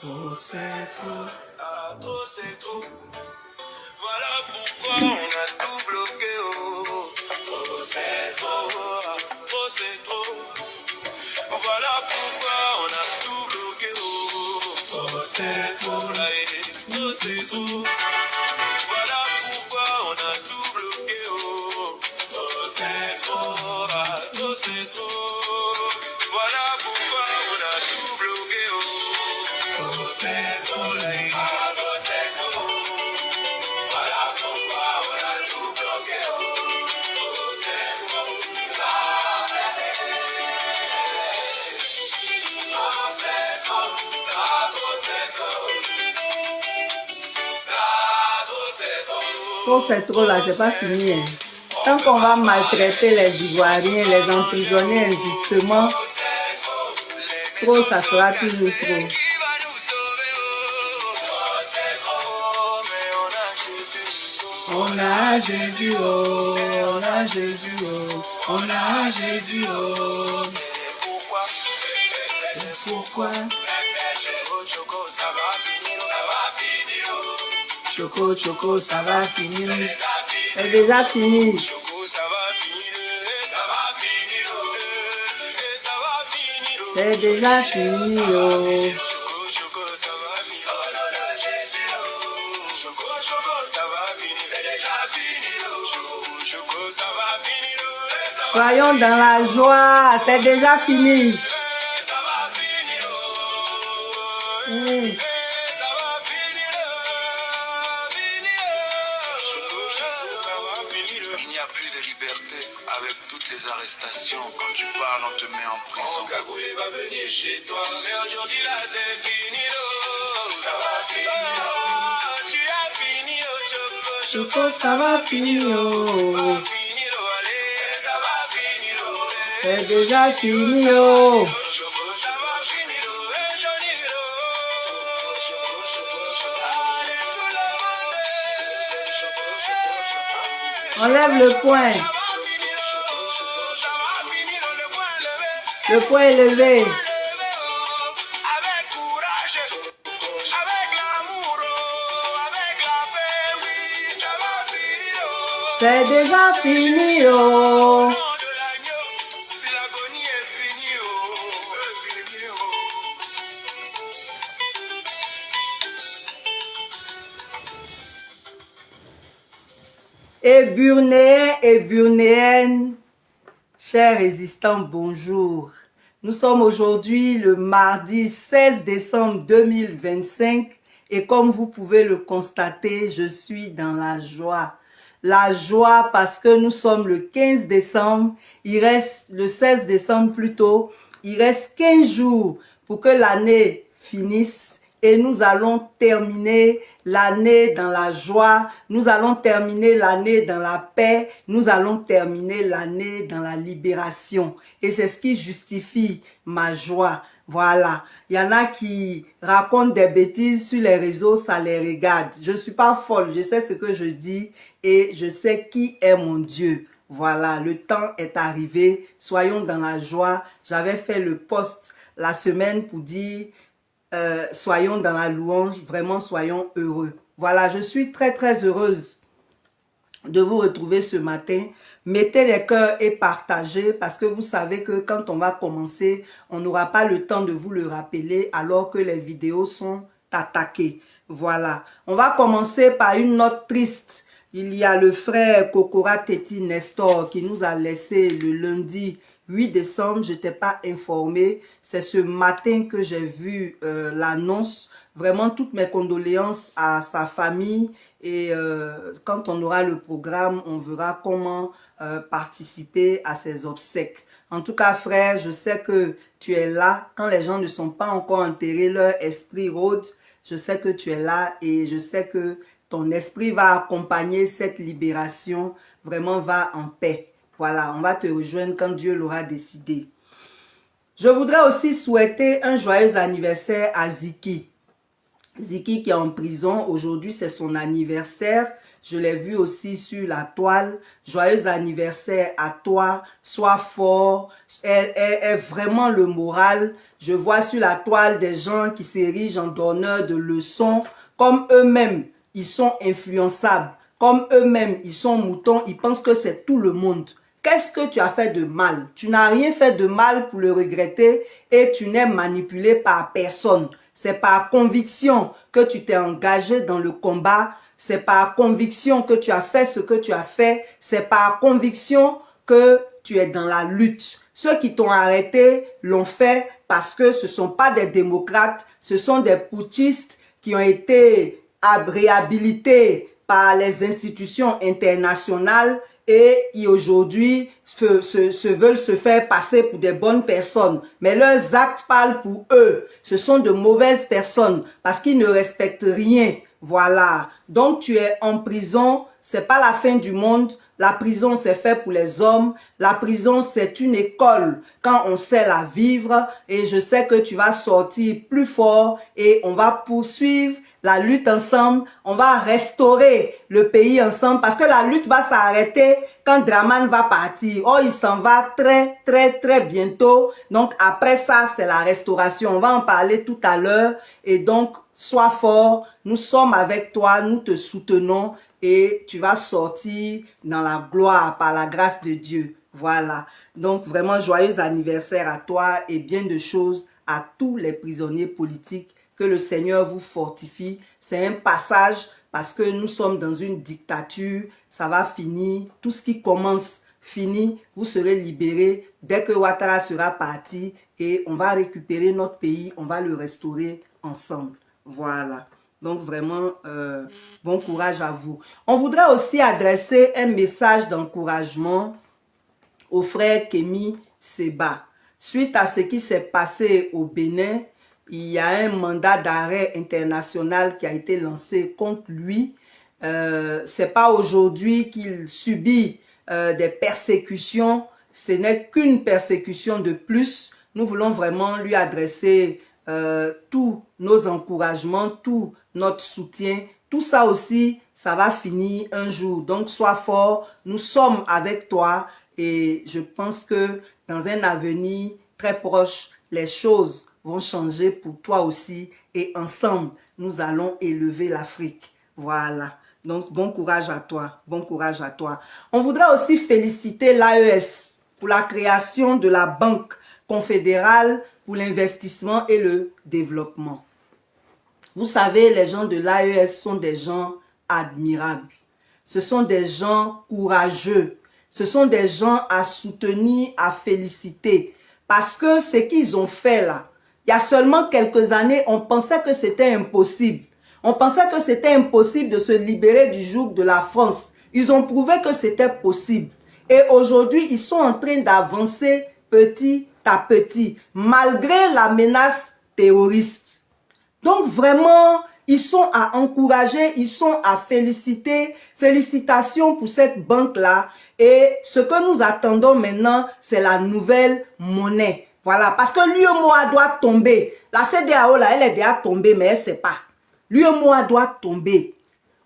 Trop c'est trop, ah trop c'est trop. Voilà pourquoi on a tout bloqué. Oh, trop c'est trop, ah, trop c'est trop. Voilà pourquoi on a tout bloqué. Oh, trop c'est trop, là, trop c'est trop. Voilà pourquoi on a tout bloqué. Oh, trop c'est trop, ah, trop c'est trop. Voilà pourquoi on a tout bloqué. Oh, trop c'est trop, là, trop c'est trop. Voilà pourquoi on a tout bloqué. Oh, trop c'est trop. Trop c'est trop là, c'est pas fini. Hein. Tant qu'on va maltraiter les Ivoiriens, les emprisonner injustement, trop ça sera toujours trop. On a Jésus, oh, on a Jésus, oh, on a Jésus, oh. C'est pourquoi. Choco, ça va finir, ça va finir. Choco, choco, ça va finir. C'est déjà fini. Choco, ça va finir, ça va finir. Ça va finir. C'est déjà fini, oh. Choco, choco, ça va finir. Oh non, non, Jésus, oh. Choco, choco, ça va finir. C'est déjà fini, oh. Choco, choco, ça va finir. Soyons dans la joie, c'est déjà fini. Il n'y a plus de liberté avec toutes les arrestations. Quand tu parles, on te met en prison. Kaboulé va venir chez toi, mais aujourd'hui là c'est fini. Ça va finir. Tu as fini, Choco. Choco, ça va finir. Ça va finir. C'est déjà fini. On lève le poing. Le poing est levé. Avec courage, avec l'amour, avec la paix, oui, ça va finir. C'est déjà fini, oh. L'agonie est finie, Et Burnéens et Burnéennes, chers résistants, bonjour. Nous sommes aujourd'hui le mardi 16 décembre 2025 et comme vous pouvez le constater, je suis dans la joie. La joie parce que nous sommes le 15 décembre, il reste le 16 décembre plutôt, il reste 15 jours pour que l'année finisse. Et nous allons terminer l'année dans la joie, nous allons terminer l'année dans la paix, nous allons terminer l'année dans la libération. Et c'est ce qui justifie ma joie. Voilà, il y en a qui racontent des bêtises sur les réseaux, ça les regarde. Je ne suis pas folle, je sais ce que je dis et je sais qui est mon Dieu. Voilà, le temps est arrivé, soyons dans la joie. J'avais fait le post la semaine pour dire... soyons dans la louange, vraiment soyons heureux. Voilà, je suis très très heureuse de vous retrouver ce matin. Mettez les cœurs et partagez parce que vous savez que quand on va commencer, on n'aura pas le temps de vous le rappeler alors que les vidéos sont attaquées. Voilà, on va commencer par une note triste. Il y a le frère Kokora Teti Nestor qui nous a laissé le lundi 8 décembre, je n'étais pas informée. C'est ce matin que j'ai vu l'annonce. Vraiment, toutes mes condoléances à sa famille. Et quand on aura le programme, on verra comment participer à ses obsèques. En tout cas, frère, je sais que tu es là. Quand les gens ne sont pas encore enterrés, leur esprit rôde. Je sais que tu es là et je sais que ton esprit va accompagner cette libération. Vraiment, va en paix. Voilà, on va te rejoindre quand Dieu l'aura décidé. Je voudrais aussi souhaiter un joyeux anniversaire à Ziki. Ziki qui est en prison. Aujourd'hui, c'est son anniversaire. Je l'ai vu aussi sur la toile. Joyeux anniversaire à toi. Sois fort. Est vraiment le moral. Je vois sur la toile des gens qui s'érigent en donneurs de leçons. Comme eux-mêmes, ils sont influençables. Comme eux-mêmes, ils sont moutons. Ils pensent que c'est tout le monde. Qu'est-ce que tu as fait de mal? Tu n'as rien fait de mal pour le regretter et tu n'es manipulé par personne. C'est par conviction que tu t'es engagé dans le combat. C'est par conviction que tu as fait ce que tu as fait. C'est par conviction que tu es dans la lutte. Ceux qui t'ont arrêté l'ont fait parce que ce ne sont pas des démocrates, ce sont des putschistes qui ont été réhabilités par les institutions internationales et qui aujourd'hui veulent se faire passer pour des bonnes personnes. Mais leurs actes parlent pour eux. Ce sont de mauvaises personnes parce qu'ils ne respectent rien. Voilà. Donc tu es en prison. C'est pas la fin du monde. La prison, c'est fait pour les hommes. La prison, c'est une école quand on sait la vivre. Et je sais que tu vas sortir plus fort et on va poursuivre la lutte ensemble. On va restaurer le pays ensemble parce que la lutte va s'arrêter quand Draman va partir. Oh, il s'en va très bientôt. Donc, après ça, c'est la restauration. On va en parler tout à l'heure. Et donc, sois fort. Nous sommes avec toi. Nous te soutenons. Et tu vas sortir dans la gloire par la grâce de Dieu. Voilà. Donc, vraiment, joyeux anniversaire à toi et bien de choses à tous les prisonniers politiques. Que le Seigneur vous fortifie. C'est un passage parce que nous sommes dans une dictature. Ça va finir. Tout ce qui commence finit. Vous serez libérés dès que Ouattara sera parti et on va récupérer notre pays. On va le restaurer ensemble. Voilà. Donc vraiment, bon courage à vous. On voudrait aussi adresser un message d'encouragement au frère Kémy Séba. Suite à ce qui s'est passé au Bénin, il y a un mandat d'arrêt international qui a été lancé contre lui. C'est pas aujourd'hui qu'il subit des persécutions. Ce n'est qu'une persécution de plus. Nous voulons vraiment lui adresser tous nos encouragements, tout notre soutien. Tout ça aussi, ça va finir un jour. Donc, sois fort. Nous sommes avec toi. Et je pense que dans un avenir très proche, les choses vont changer pour toi aussi. Et ensemble, nous allons élever l'Afrique. Voilà. Donc, bon courage à toi. Bon courage à toi. On voudrait aussi féliciter l'AES pour la création de la Banque confédérale pour l'investissement et le développement. Vous savez, les gens de l'AES sont des gens admirables. Ce sont des gens courageux. Ce sont des gens à soutenir, à féliciter. Parce que ce qu'ils ont fait là, il y a seulement quelques années, on pensait que c'était impossible. On pensait que c'était impossible de se libérer du joug de la France. Ils ont prouvé que c'était possible. Et aujourd'hui, ils sont en train d'avancer petit à petit, malgré la menace terroriste. Donc vraiment, ils sont à encourager, ils sont à féliciter. Félicitations pour cette banque-là. Et ce que nous attendons maintenant, c'est la nouvelle monnaie. Voilà, parce que l'UEMOA doit tomber. La CEDEAO, là, elle est déjà tombée, mais elle ne sait pas. L'UEMOA doit tomber.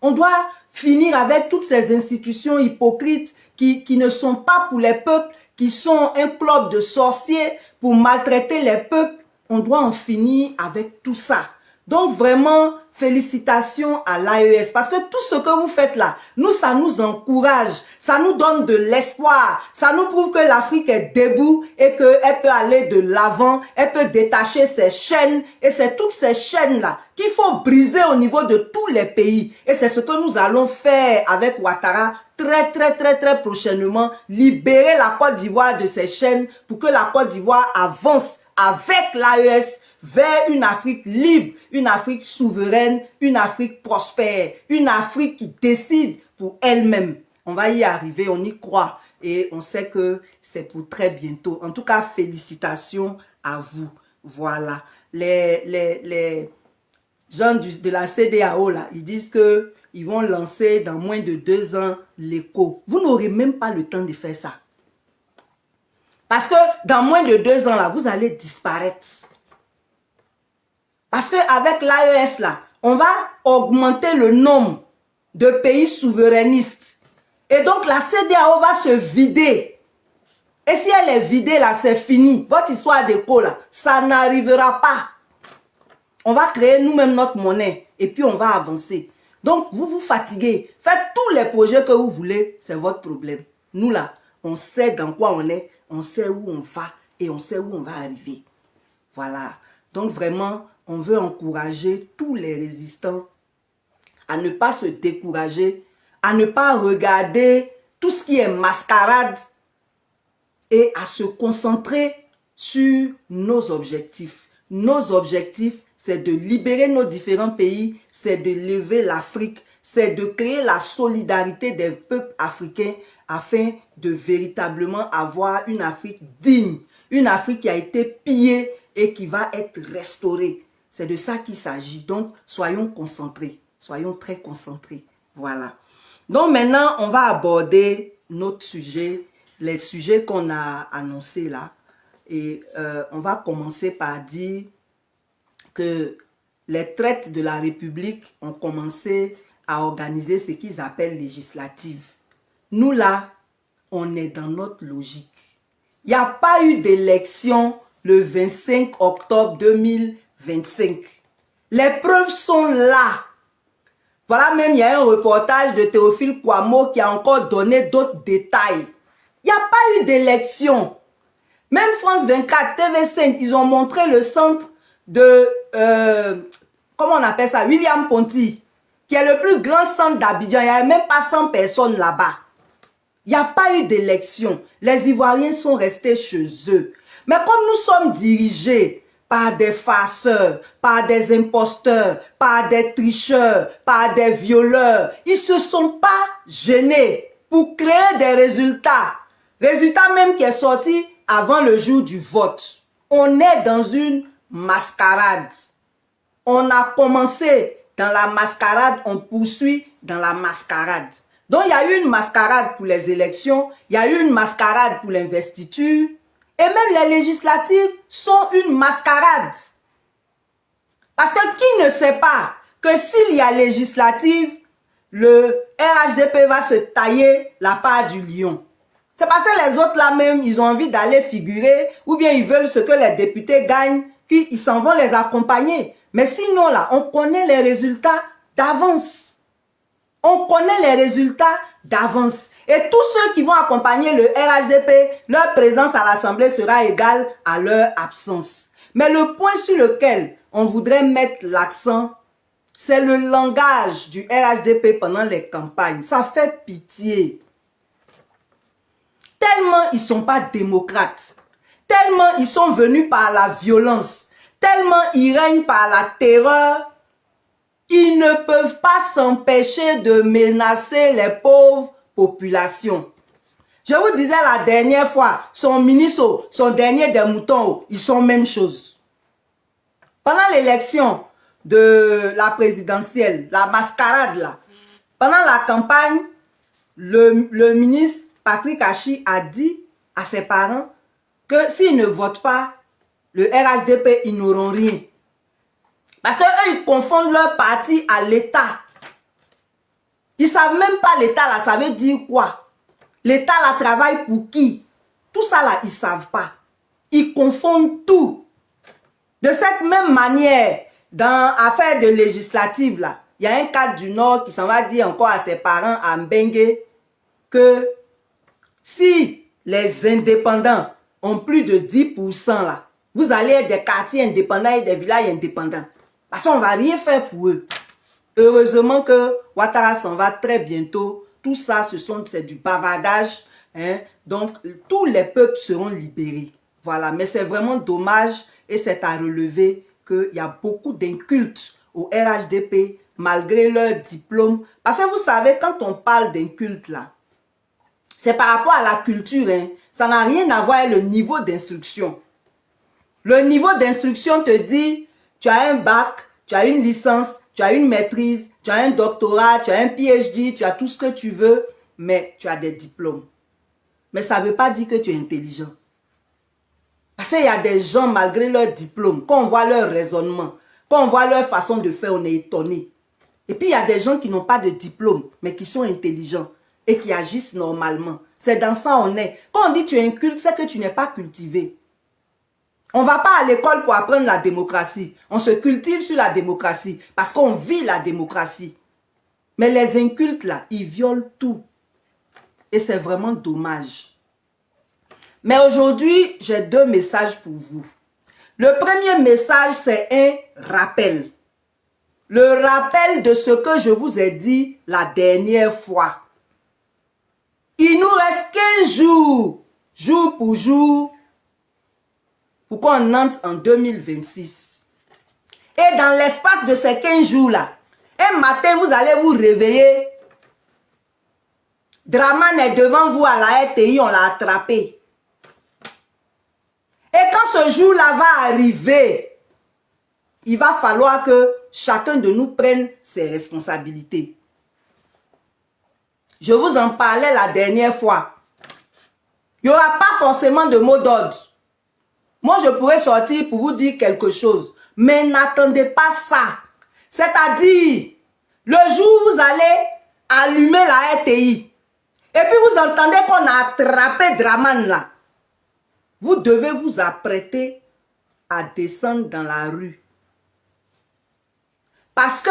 On doit finir avec toutes ces institutions hypocrites qui ne sont pas pour les peuples, qui sont un club de sorciers pour maltraiter les peuples. On doit en finir avec tout ça. Donc vraiment, félicitations à l'AES parce que tout ce que vous faites là, nous, ça nous encourage, ça nous donne de l'espoir, ça nous prouve que l'Afrique est debout et qu'elle peut aller de l'avant, elle peut détacher ses chaînes et c'est toutes ces chaînes-là qu'il faut briser au niveau de tous les pays. Et c'est ce que nous allons faire avec Ouattara très prochainement, libérer la Côte d'Ivoire de ces chaînes pour que la Côte d'Ivoire avance avec l'AES vers une Afrique libre, une Afrique souveraine, une Afrique prospère, une Afrique qui décide pour elle-même. On va y arriver, on y croit et on sait que c'est pour très bientôt. En tout cas, félicitations à vous. Voilà. Les gens de la CEDEAO, là, ils disent que ils vont lancer dans moins de 2 ans l'écho. Vous n'aurez même pas le temps de faire ça. Parce que dans moins de 2 ans, là, vous allez disparaître. Parce qu'avec l'AES, là, on va augmenter le nombre de pays souverainistes. Et donc la CEDEAO va se vider. Et si elle est vidée là, c'est fini. Votre histoire d'éco là, ça n'arrivera pas. On va créer nous-mêmes notre monnaie et puis on va avancer. Donc vous vous fatiguez. Faites tous les projets que vous voulez, c'est votre problème. Nous là, on sait dans quoi on est, on sait où on va et on sait où on va arriver. Voilà. Donc vraiment, on veut encourager tous les résistants à ne pas se décourager, à ne pas regarder tout ce qui est mascarade et à se concentrer sur nos objectifs. Nos objectifs, c'est de libérer nos différents pays, c'est de lever l'Afrique, c'est de créer la solidarité des peuples africains afin de véritablement avoir une Afrique digne, une Afrique qui a été pillée et qui va être restaurée. C'est de ça qu'il s'agit. Donc, soyons concentrés, soyons très concentrés. Voilà. Donc maintenant, on va aborder notre sujet, les sujets qu'on a annoncés là. Et on va commencer par dire que les traites de la République ont commencé à organiser ce qu'ils appellent législatives. Nous là, on est dans notre logique. Il n'y a pas eu d'élection le 25 octobre 2025. Les preuves sont là. Voilà, même il y a un reportage de Théophile Kouamouo qui a encore donné d'autres détails. Il n'y a pas eu d'élection. Même France 24, TV5, ils ont montré le centre de, comment on appelle ça, William Ponty, qui est le plus grand centre d'Abidjan. Il n'y a même pas 100 personnes là-bas. Il n'y a pas eu d'élection. Les Ivoiriens sont restés chez eux. Mais comme nous sommes dirigés par des farceurs, par des imposteurs, par des tricheurs, par des violeurs, ils ne se sont pas gênés pour créer des résultats. Résultat même qui est sorti avant le jour du vote. On est dans une mascarade. On a commencé dans la mascarade, on poursuit dans la mascarade. Donc il y a eu une mascarade pour les élections, il y a eu une mascarade pour l'investiture, et même les législatives sont une mascarade. Parce que qui ne sait pas que s'il y a législative, le RHDP va se tailler la part du lion. C'est parce que les autres là même, ils ont envie d'aller figurer, ou bien ils veulent ce que les députés gagnent, qu'ils s'en vont les accompagner. Mais sinon là, on connaît les résultats d'avance. On connaît les résultats d'avance. Et tous ceux qui vont accompagner le RHDP, leur présence à l'Assemblée sera égale à leur absence. Mais le point sur lequel on voudrait mettre l'accent, c'est le langage du RHDP pendant les campagnes. Ça fait pitié. Tellement ils ne sont pas démocrates. Tellement ils sont venus par la violence. Tellement ils règnent par la terreur. Ils ne peuvent pas s'empêcher de menacer les pauvres populations. Je vous disais la dernière fois, son ministre, son dernier des moutons, ils sont même chose. Pendant l'élection de la présidentielle, la mascarade là, pendant la campagne, le ministre Patrick Achi a dit à ses parents que s'ils ne votent pas le RHDP, ils n'auront rien. Parce qu'eux, ils confondent leur parti à l'État. Ils ne savent même pas l'État là, ça veut dire quoi? L'État là travaille pour qui? Tout ça là, ils ne savent pas. Ils confondent tout. De cette même manière, dans l'affaire de législative là, il y a un cadre du Nord qui s'en va dire encore à ses parents à Mbengue que si les indépendants ont plus de 10% là, vous allez être des quartiers indépendants et des villages indépendants. Parce qu'on ne va rien faire pour eux. Heureusement que Ouattara s'en va très bientôt. Tout ça, c'est du bavardage. Hein? Donc, tous les peuples seront libérés. Voilà. Mais c'est vraiment dommage et c'est à relever qu'il y a beaucoup d'incultes au RHDP malgré leur diplôme. Parce que vous savez, quand on parle d'inculte là, c'est par rapport à la culture. Hein? Ça n'a rien à voir avec le niveau d'instruction. Le niveau d'instruction te dit, tu as un bac, tu as une licence, tu as une maîtrise, tu as un doctorat, tu as un PhD, tu as tout ce que tu veux, mais tu as des diplômes. Mais ça ne veut pas dire que tu es intelligent. Parce qu'il y a des gens, malgré leur diplôme, quand on voit leur raisonnement, quand on voit leur façon de faire, on est étonné. Et puis, il y a des gens qui n'ont pas de diplôme, mais qui sont intelligents et qui agissent normalement. C'est dans ça on est. Quand on dit tu es inculte, c'est que tu n'es pas cultivé. On ne va pas à l'école pour apprendre la démocratie. On se cultive sur la démocratie parce qu'on vit la démocratie. Mais les incultes, là, ils violent tout. Et c'est vraiment dommage. Mais aujourd'hui, j'ai 2 messages pour vous. Le premier message, c'est un rappel. Le rappel de ce que je vous ai dit la dernière fois. Il nous reste 15 jours, jour pour jour, pour qu'on entre en 2026. Et dans l'espace de ces 15 jours-là, un matin, vous allez vous réveiller. Draman est devant vous à la RTI, on l'a attrapé. Et quand ce jour-là va arriver, il va falloir que chacun de nous prenne ses responsabilités. Je vous en parlais la dernière fois. Il n'y aura pas forcément de mot d'ordre. Moi, je pourrais sortir pour vous dire quelque chose. Mais n'attendez pas ça. C'est-à-dire, le jour où vous allez allumer la RTI, et puis vous entendez qu'on a attrapé Draman là, vous devez vous apprêter à descendre dans la rue. Parce que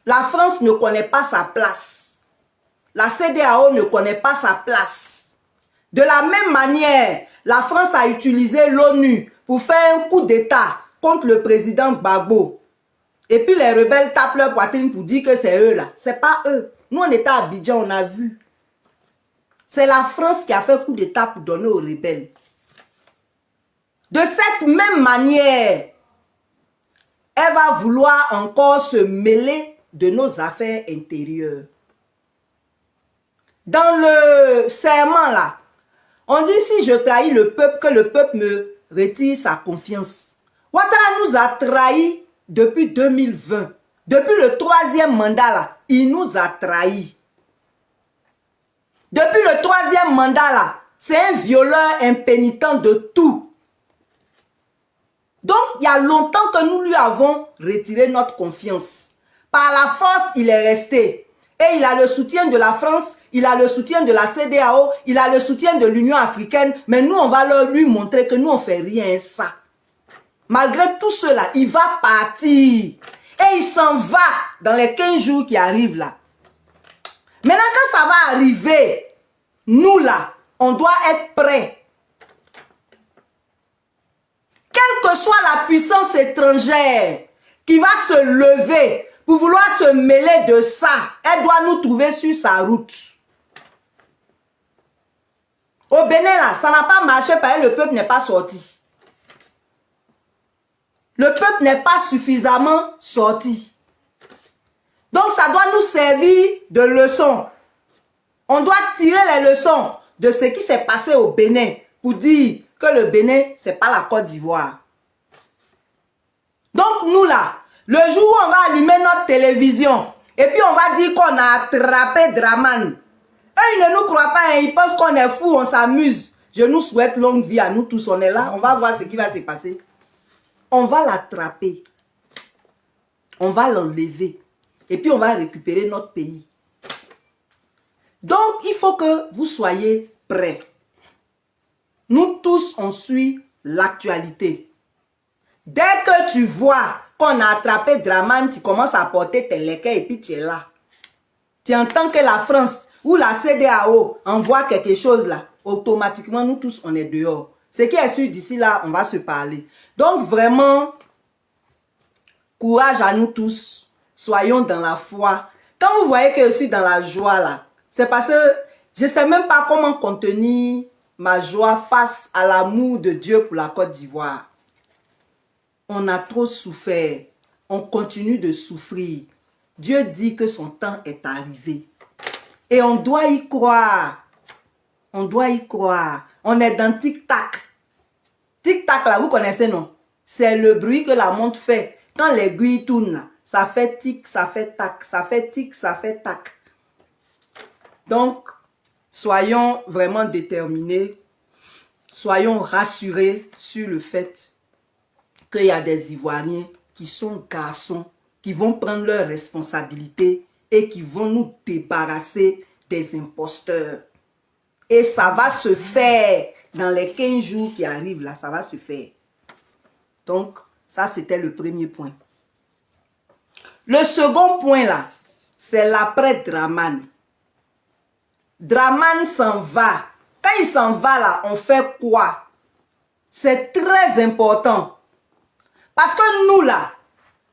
la France ne connaît pas sa place. La CEDEAO ne connaît pas sa place. De la même manière, la France a utilisé l'ONU pour faire un coup d'État contre le président Gbagbo. Et puis les rebelles tapent leur poitrine pour dire que c'est eux là. C'est pas eux. Nous on était à Abidjan, on a vu. C'est la France qui a fait coup d'État pour donner aux rebelles. De cette même manière, elle va vouloir encore se mêler de nos affaires intérieures. Dans le serment là, on dit si je trahis le peuple, que le peuple me retire sa confiance. Ouattara nous a trahis depuis 2020. Depuis le 3e mandat là, il nous a trahis. Depuis le 3e mandat là, c'est un violeur impénitent de tout. Donc, il y a longtemps que nous lui avons retiré notre confiance. Par la force, il est resté. Et il a le soutien de la France, il a le soutien de la CEDEAO, il a le soutien de l'Union africaine. Mais nous, on va lui montrer que nous, on ne fait rien ça. Malgré tout cela, il va partir. Et il s'en va dans les 15 jours qui arrivent là. Maintenant, quand ça va arriver, nous là, on doit être prêts. Quelle que soit la puissance étrangère qui va se lever pour vouloir se mêler de ça, elle doit nous trouver sur sa route. Au Bénin, là, ça n'a pas marché parce que le peuple n'est pas sorti. Le peuple n'est pas suffisamment sorti. Donc, ça doit nous servir de leçon. On doit tirer les leçons de ce qui s'est passé au Bénin pour dire que le Bénin, ce n'est pas la Côte d'Ivoire. Donc, nous là, le jour où on va allumer notre télévision et puis on va dire qu'on a attrapé Draman, eux, ils ne nous croient pas, hein, ils pensent qu'on est fous, on s'amuse. Je nous souhaite longue vie à nous tous, on est là, on va voir ce qui va se passer. On va l'attraper, on va l'enlever et puis on va récupérer notre pays. Donc, il faut que vous soyez prêts. Nous tous, on suit l'actualité. Dès que tu vois qu'on a attrapé Draman, tu commences à porter tes léquets et puis tu es là. Tu entends que la France ou la CEDEAO envoie quelque chose là, automatiquement, nous tous, on est dehors. Ce qui est sûr, d'ici là, on va se parler. Donc, vraiment, courage à nous tous. Soyons dans la foi. Quand vous voyez que je suis dans la joie là, c'est parce que je ne sais même pas comment contenir ma joie face à l'amour de Dieu pour la Côte d'Ivoire. On a trop souffert. On continue de souffrir. Dieu dit que son temps est arrivé. Et on doit y croire. On doit y croire. On est dans tic-tac. Tic-tac là, vous connaissez non? C'est le bruit que la montre fait. Quand l'aiguille tourne là, ça fait tic, ça fait tac. Ça fait tic, ça fait tac. Donc, soyons vraiment déterminés. Soyons rassurés sur le fait qu'il y a des Ivoiriens qui sont garçons qui vont prendre leurs responsabilités et qui vont nous débarrasser des imposteurs. Et ça va se faire dans les 15 jours qui arrivent là, ça va se faire. Donc, ça c'était le premier point. Le second point là, c'est l'après Dramane. Dramane s'en va. Quand il s'en va là, on fait quoi? C'est très important. Parce que nous là,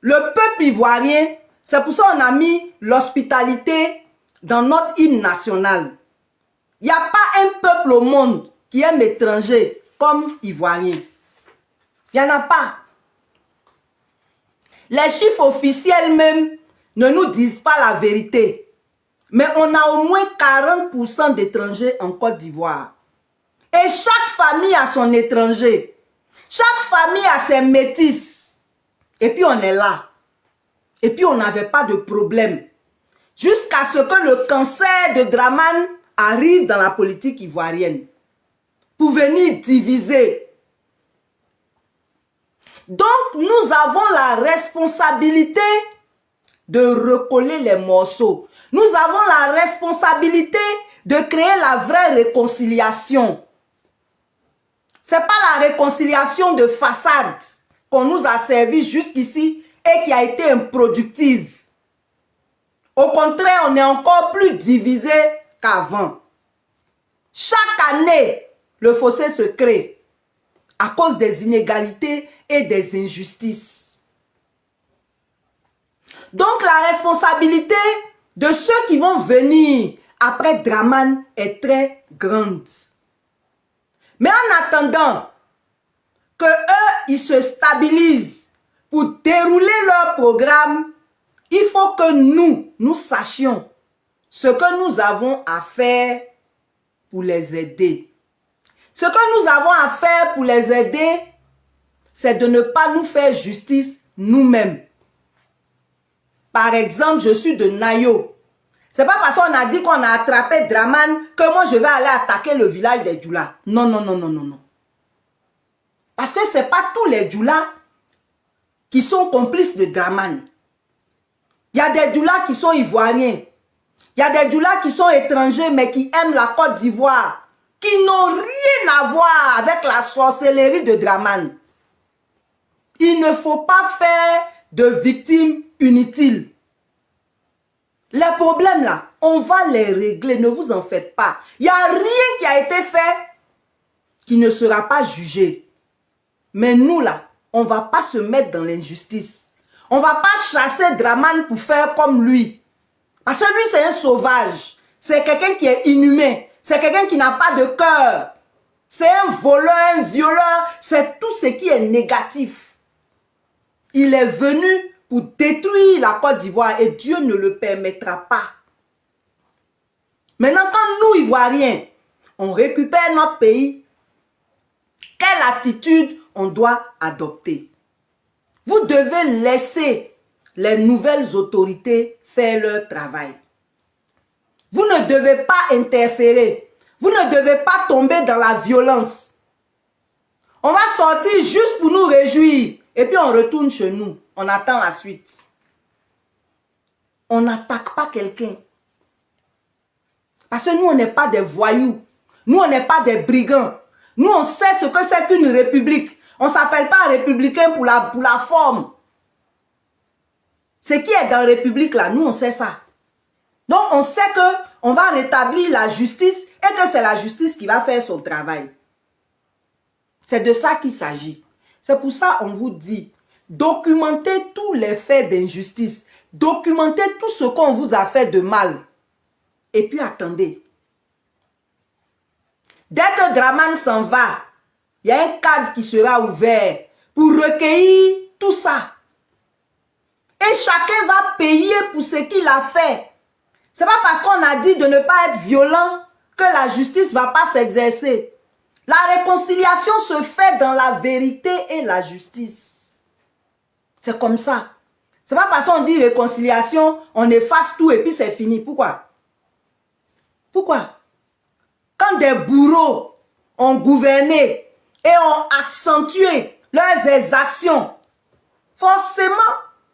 le peuple ivoirien, c'est pour ça qu'on a mis l'hospitalité dans notre hymne national. Il n'y a pas un peuple au monde qui aime étranger comme ivoirien. Il n'y en a pas. Les chiffres officiels même ne nous disent pas la vérité. Mais on a au moins 40% d'étrangers en Côte d'Ivoire. Et chaque famille a son étranger. Chaque famille a ses métis. Et puis on est là. Et puis on n'avait pas de problème. Jusqu'à ce que le cancer de Dramane arrive dans la politique ivoirienne. Pour venir diviser. Donc nous avons la responsabilité de recoller les morceaux. Nous avons la responsabilité de créer la vraie réconciliation. Ce n'est pas la réconciliation de façade qu'on nous a servi jusqu'ici et qui a été improductive. Au contraire, on est encore plus divisé qu'avant. Chaque année, le fossé se crée à cause des inégalités et des injustices. Donc la responsabilité de ceux qui vont venir après Dramane est très grande. Mais en attendant que eux, ils se stabilisent pour dérouler leur programme, il faut que nous sachions ce que nous avons à faire pour les aider. Ce que nous avons à faire pour les aider, c'est de ne pas nous faire justice nous-mêmes. Par exemple, je suis de Nayo. C'est pas parce qu'on a dit qu'on a attrapé Dramane que moi je vais aller attaquer le village des Djoula. Non, non, non, non, non, non. Parce que ce n'est pas tous les Djoula qui sont complices de Dramane. Il y a des Djoula qui sont ivoiriens. Il y a des Djoula qui sont étrangers mais qui aiment la Côte d'Ivoire. Qui n'ont rien à voir avec la sorcellerie de Dramane. Il ne faut pas faire de victimes inutiles. Les problèmes là, on va les régler, ne vous en faites pas. Il n'y a rien qui a été fait qui ne sera pas jugé. Mais nous là, on ne va pas se mettre dans l'injustice. On ne va pas chasser Dramane pour faire comme lui. Parce que lui c'est un sauvage. C'est quelqu'un qui est inhumain. C'est quelqu'un qui n'a pas de cœur. C'est un voleur, un violeur. C'est tout ce qui est négatif. Il est venu pour détruire la Côte d'Ivoire et Dieu ne le permettra pas. Maintenant, quand nous, Ivoiriens, on récupère notre pays, quelle attitude on doit adopter? Vous devez laisser les nouvelles autorités faire leur travail. Vous ne devez pas interférer. Vous ne devez pas tomber dans la violence. On va sortir juste pour nous réjouir. Et puis on retourne chez nous. On attend la suite. On n'attaque pas quelqu'un. Parce que nous, on n'est pas des voyous. Nous, on n'est pas des brigands. Nous, on sait ce que c'est qu'une république. On ne s'appelle pas républicain pour la forme. Ce qui est dans la république, là, nous, on sait ça. Donc, on sait qu'on va rétablir la justice et que c'est la justice qui va faire son travail. C'est de ça qu'il s'agit. C'est pour ça qu'on vous dit, documentez tous les faits d'injustice. Documentez tout ce qu'on vous a fait de mal. Et puis attendez. Dès que Dramane s'en va, il y a un cadre qui sera ouvert pour recueillir tout ça. Et chacun va payer pour ce qu'il a fait. Ce n'est pas parce qu'on a dit de ne pas être violent que la justice ne va pas s'exercer. La réconciliation se fait dans la vérité et la justice. C'est comme ça. Ce n'est pas parce qu'on dit réconciliation, on efface tout et puis c'est fini. Pourquoi? Pourquoi? Quand des bourreaux ont gouverné et ont accentué leurs exactions, forcément,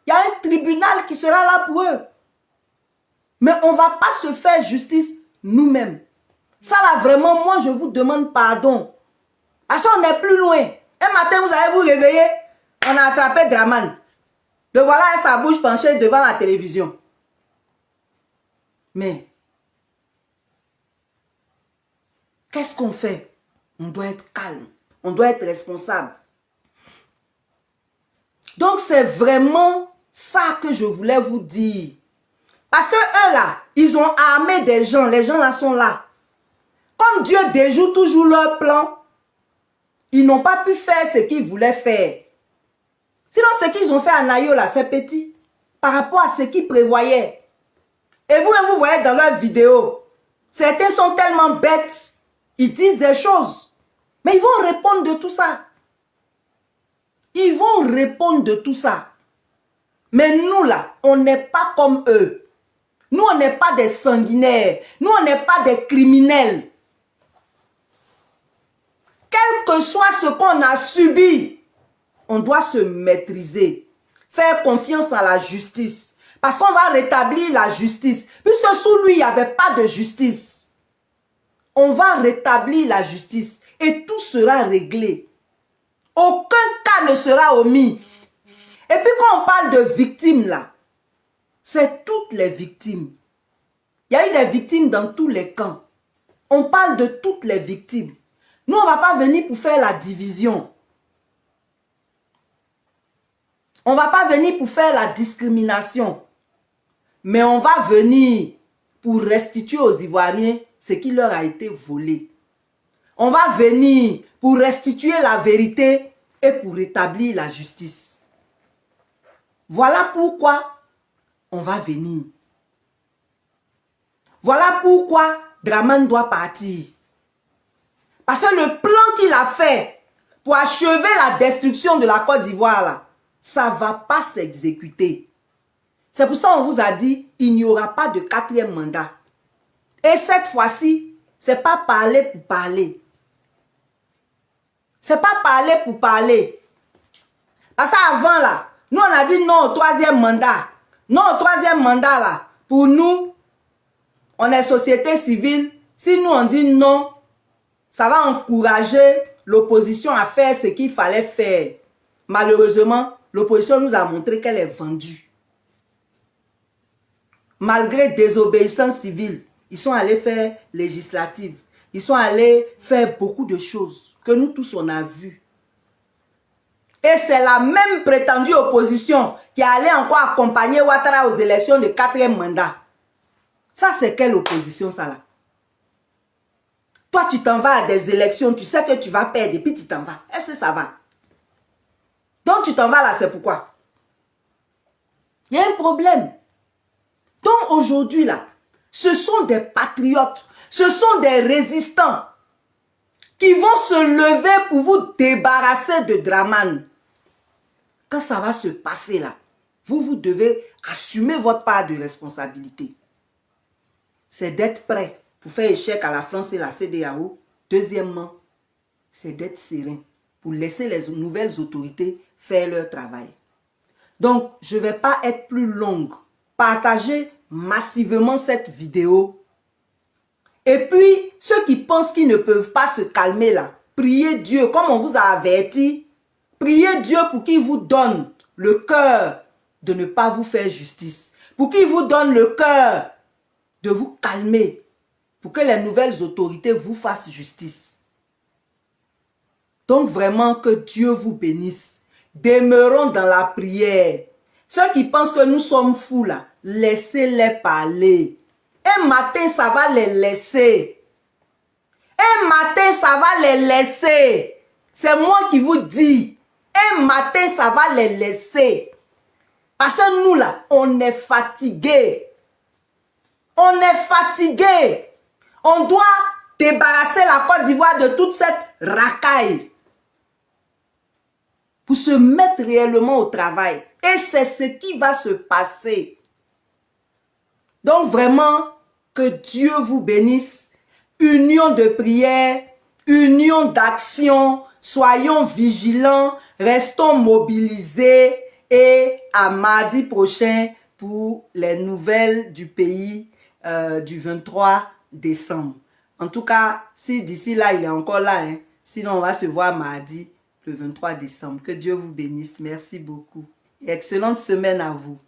il Il y a un tribunal qui sera là pour eux. Mais on ne va pas se faire justice nous-mêmes. Ça là, vraiment, moi, je vous demande pardon. Parce qu'on n'est plus loin. Un matin, vous allez vous réveiller, on a attrapé Draman. Le voilà avec sa bouche penchée devant la télévision. Mais, qu'est-ce qu'on fait? On doit être calme. On doit être responsable. Donc, c'est vraiment ça que je voulais vous dire. Parce que eux là, ils ont armé des gens. Les gens là sont là. Comme Dieu déjoue toujours leur plan, ils n'ont pas pu faire ce qu'ils voulaient faire. Sinon, ce qu'ils ont fait à Nayo là, c'est petit. Par rapport à ce qu'ils prévoyaient. Et vous-même, vous voyez dans leurs vidéos, certains sont tellement bêtes. Ils disent des choses. Mais ils vont répondre de tout ça. Ils vont répondre de tout ça. Mais nous là, on n'est pas comme eux. Nous, on n'est pas des sanguinaires. Nous, on n'est pas des criminels. Quel que soit ce qu'on a subi, on doit se maîtriser. Faire confiance à la justice. Parce qu'on va rétablir la justice. Puisque sous lui, il n'y avait pas de justice. On va rétablir la justice. Et tout sera réglé. Aucun cas ne sera omis. Et puis quand on parle de victimes là, c'est toutes les victimes. Il y a eu des victimes dans tous les camps. On parle de toutes les victimes. Nous, on ne va pas venir pour faire la division. On ne va pas venir pour faire la discrimination. Mais on va venir pour restituer aux Ivoiriens ce qui leur a été volé. On va venir pour restituer la vérité et pour rétablir la justice. Voilà pourquoi on va venir. Voilà pourquoi Draman doit partir. Parce que le plan qu'il a fait pour achever la destruction de la Côte d'Ivoire, là, ça ne va pas s'exécuter. C'est pour ça qu'on vous a dit, il n'y aura pas de 4e mandat. Et cette fois-ci, ce n'est pas parler pour parler. Ce n'est pas parler pour parler. Parce qu'avant, là, nous, on a dit non au 3e mandat. Non au 3e mandat, là. Pour nous, on est société civile. Si nous, on dit non, ça va encourager l'opposition à faire ce qu'il fallait faire. Malheureusement, l'opposition nous a montré qu'elle est vendue. Malgré désobéissance civile, ils sont allés faire législative. Ils sont allés faire beaucoup de choses que nous tous, on a vues. Et c'est la même prétendue opposition qui allait encore accompagner Ouattara aux élections de 4e mandat. Ça, c'est quelle opposition, ça là? Toi, tu t'en vas à des élections, tu sais que tu vas perdre et puis tu t'en vas. Est-ce que ça va? Donc, tu t'en vas là, c'est pourquoi? Il y a un problème. Donc, aujourd'hui, là, ce sont des patriotes, ce sont des résistants qui vont se lever pour vous débarrasser de Draman. Quand ça va se passer là, vous devez assumer votre part de responsabilité. C'est d'être prêt pour faire échec à la France et la CEDEAO. Deuxièmement, c'est d'être serein pour laisser les nouvelles autorités faire leur travail. Donc, je ne vais pas être plus longue. Partagez massivement cette vidéo. Et puis, ceux qui pensent qu'ils ne peuvent pas se calmer là, priez Dieu, comme on vous a averti, priez Dieu pour qu'il vous donne le cœur de ne pas vous faire justice. Pour qu'il vous donne le cœur de vous calmer. Pour que les nouvelles autorités vous fassent justice. Donc vraiment que Dieu vous bénisse. Demeurons dans la prière. Ceux qui pensent que nous sommes fous là, laissez-les parler. Un matin, ça va les laisser. Un matin, ça va les laisser. C'est moi qui vous dis. Un matin, ça va les laisser. Parce que nous là, on est fatigués. On est fatigués. On doit débarrasser la Côte d'Ivoire de toute cette racaille. Pour se mettre réellement au travail. Et c'est ce qui va se passer. Donc vraiment, que Dieu vous bénisse. Union de prière, union d'action. Soyons vigilants, restons mobilisés et à mardi prochain pour les nouvelles du pays du 23 décembre. En tout cas, si d'ici là, il est encore là, hein, sinon on va se voir mardi le 23 décembre. Que Dieu vous bénisse. Merci beaucoup. Et excellente semaine à vous.